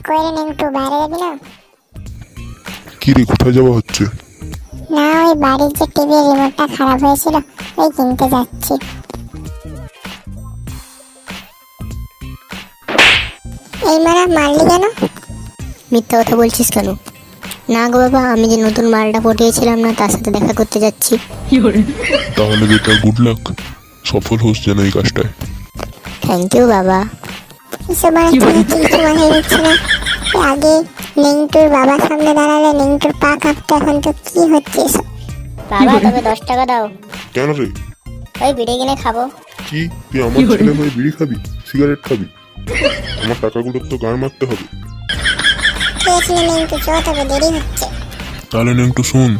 কইরে নেন একটু বাইরে যাবি না? কি রে, কোথায় যাওয়া হচ্ছে? না, ওই বাড়ির যে টিভির রিমোটটা খারাপ হয়েছিল ওই কিনতে যাচ্ছি। এই মারা মারলি কেন? মিথ্যা কথা বলছিস কেন? না গো বাবা, আমি যে নতুন মালটা পটিয়েছিলাম না, তার সাথে দেখা করতে যাচ্ছি। তাহলে বেটা গুড লাক, সফল হোস যেন এই কাজটায়। থ্যাংক ইউ বাবা। এসব মানে তুমি কিছু মনে হচ্ছে না? আগে নেংটুর বাবার সামনে দাঁড়ালে নেংটুর পা কাঁপতো, এখন তো কি হচ্ছে এসব? বাবা তবে 10 টাকা দাও, কেন রে? ওই বিড়ি কিনে খাবো। কি তুই আমার ছেলে হয়ে বিড়ি খাবি, সিগারেট খাবি? আমার টাকাগুলোর তো গাড় মারতে হবে। ঠিক আছে না নেংটু, চল তবে দেরি হচ্ছে। তাহলে না একটু শোন,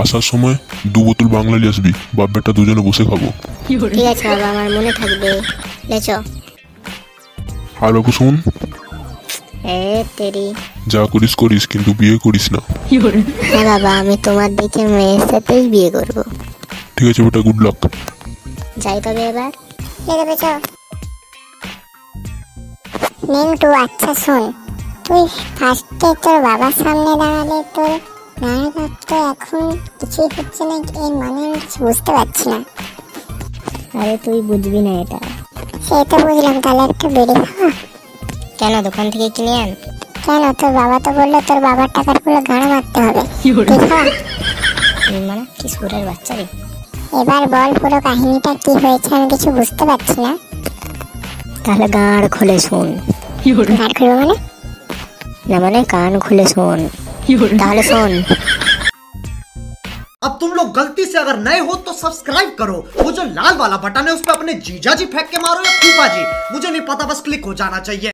আসার সময় 2 বোতল বাংলালি আসবি, বাপ বেটা দুজনে বসে খাবো। ঠিক আছে বাবা, আমার মনে থাকবে। লেচো। আর বাবু শোন, এ তেরি। যা করিস করিস, কিন্তু বিয়ে করিস না। হ্যাঁ বাবা, আমি তোমার দেখে মেয়ের সাথেই বিয়ে করব। ঠিক আছে বেটা, গুড লাক। যাই তবে এবার। লেগে পেছ নেংটু। আচ্ছা শোন, তুই ফার্স্টে তোর বাবার সামনে দাঁড়ালে তোর গায়ে কাঁপতো, এখন কিছুই হচ্ছে না, এর মানে আমি কিছু বুঝতে পারছি না। আরে তুই বুঝবি না এটা। সে তো বুঝলাম, তাহলে একটা বেড়ে খাওয়া। কেন, দোকান থেকে কিনে আন। কেন, তোর বাবা তো বললো তোর বাবার টাকার পুরো গাড় মারতে হবে। দেখা মানে কি সুরের বাচ্চা রে। এবার বল পুরো কাহিনীটা কি হয়েছে, আমি কিছু বুঝতে পারছি না। তাহলে গাঁড় খুলে শোন। গাড় খুলবো মানে? না মানে কান খুলে শোন। তাহলে শোন। अब तुम लोग गलती से अगर नए हो तो सब्सक्राइब करो, वो जो लाल वाला बटन है उस पर अपने जीजा जी फेंक के मारो या फूफा जी, मुझे नहीं पता, बस क्लिक हो जाना चाहिए।